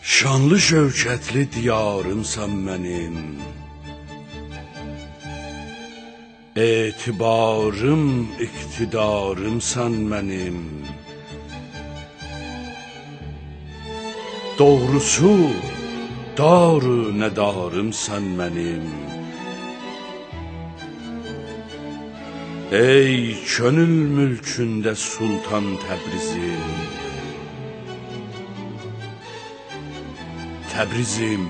Şanlı şövkətli diyarımsan mənim, etibarım, iqtidarımsan mənim. Doğrusu, darı nədarımsan mənim. Ey könül mülkündə Sultan Təbrizim, Təbrizim,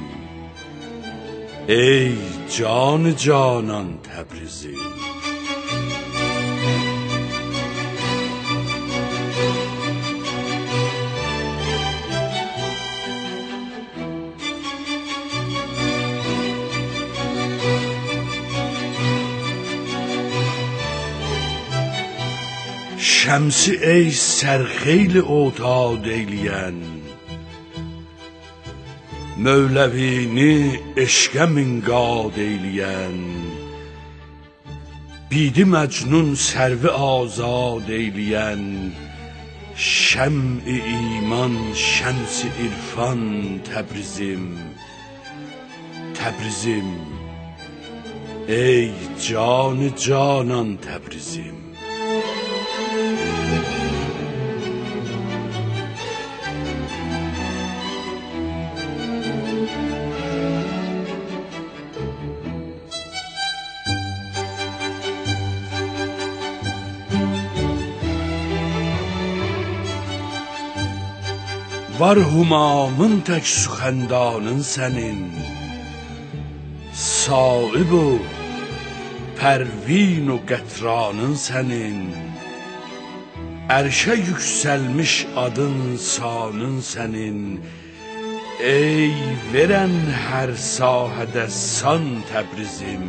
ey canı canan Təbrizim. Şəmsi ey sərxeyli otad eyləyən, Mövləvini eşqə minqad eyləyən, Bidi Məcnun sərvi azad eyləyən, Şəm-i iman, şəms-i irfan Təbrizim, Təbrizim, ey canı canan Təbrizim. Var humamın tək suxəndanın sənin, Sahib o pərvin o qətranın sənin, Ərşə yüksəlmiş adın sanın sənin, Ey verən hər sahədə san Təbrizim,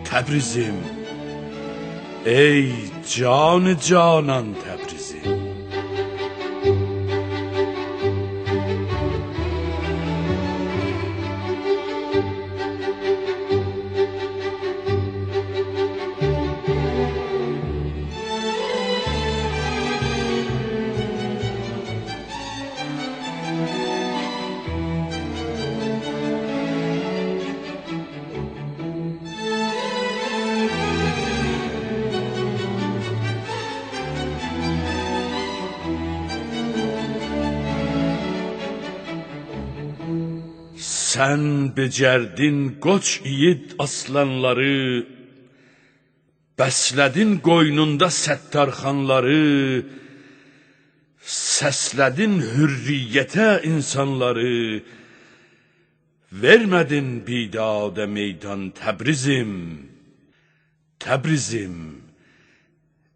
Təbrizim, ey canı canan Təbrizim. Sən becərdin qoç yiğit aslanları, Bəslədin qoynunda səttarxanları, Səslədin hürriyyətə insanları, Vermədin bidadə meydan Təbrizim, Təbrizim,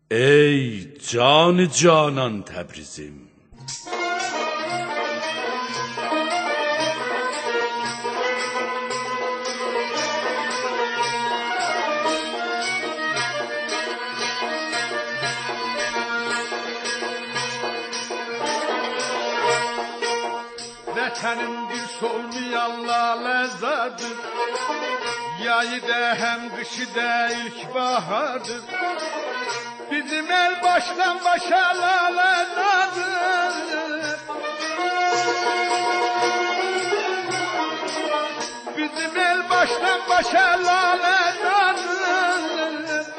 ey canı canan Təbrizim. Vətənim bir solmayan laləzadır, Yayı da həm qışı da ilkbahardır. Bizim el başdan başa laləzadır, Bizim el başdan başa laləzadır,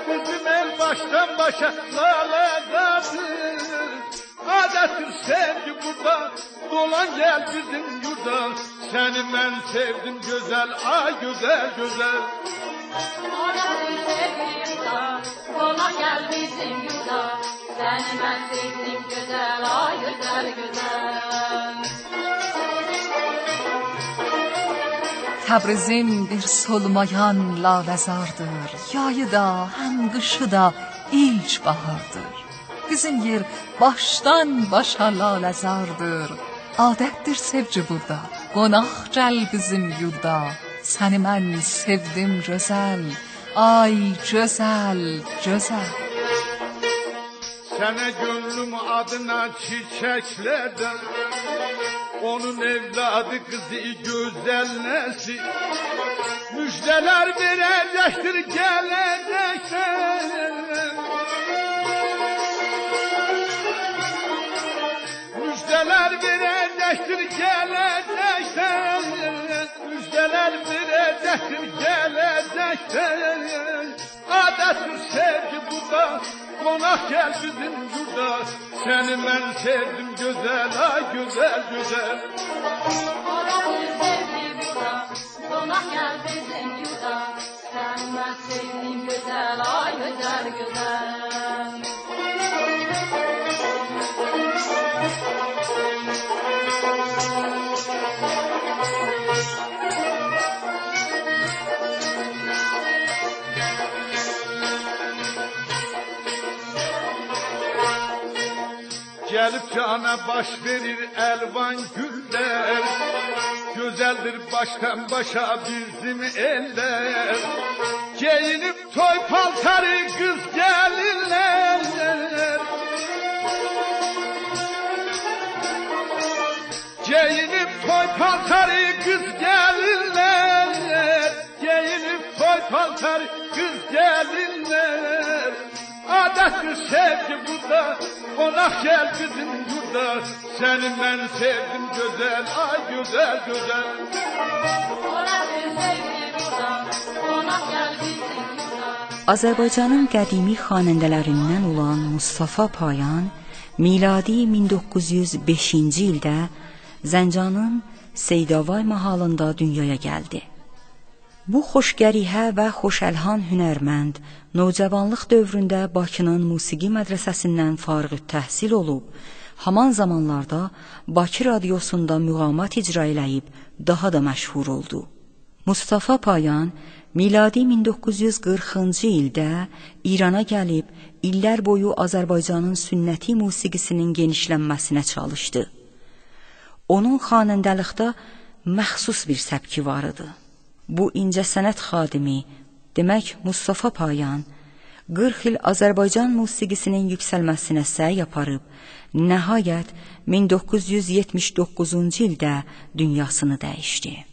Bizim el başdan başa laləzadır. Adətdir sevgi burada, dolan gel bizim yurda, Seni mən sevdim güzel, ay güzel güzel. Adətdir sevgi yurda, dolan gel bizim yurda, Seni mən sevdim güzel, ay güzel güzel. Təbrizim bir solmayan laləzardır, Yayı da həm qışı da ilk bahardır. Bizim yer başdan başa laləzardır, Adətdir sevgi burada, qonaq gəl bizim yurda, Səni mən sevdim gözəl, ay gözəl, gözəl. Sənə gönlüm adına çiçəklərdən, Onun evladı kızı güzel nesi, Müjdeler verecektir gelecekler. Müjdeler verecektir verecektir gelecekten, müjdeler verecektir gelecekten. Adettir sevgi burada, konak gel bizim yurda. Seni ben sevdim güzel, ay güzel güzel. Adettir sevgi burada, konak gel bizim yurda. Seni ben sevdim güzel, ay güzel güzel. Gelip cana baş verir elvan güller, güzeldir baştan başa bizim eller. Giyinip toy paltarı kız gelirler, giyinip toy paltarı kız gelirler, giyinip toy paltarı kız gelirler. Adettir sevgi burada, konak gel bizim yurda. Seni ben sevdim güzel, ay güzel güzel. Adettir sevgi burada, konak gel bizim yurda. Azərbaycanın qədimi xanəndələrindən olan Mustafa Payan miladi 1905-ci ildə Zəncanın Seydavay mahalında dünyaya gəldi. Bu xoşqərihə və xoşəlhan hünərmənd növcavanlıq dövründə Bakının musiqi mədrəsəsindən fariğ təhsil olub, haman zamanlarda Bakı radiosunda müğamat icra eləyib daha da məşhur oldu. Mustafa Payan miladi 1940-cı ildə İrana gəlib, illər boyu Azərbaycanın sünnəti musiqisinin genişlənməsinə çalışdı. Onun xanəndəlikdə məxsus bir səbki var idi. Bu incəsənət xadimi, demək Mustafa Payan, 40 il Azərbaycan musiqisinin yüksəlməsinə səy aparıb, nəhayət 1979-cu ildə dünyasını dəyişdi.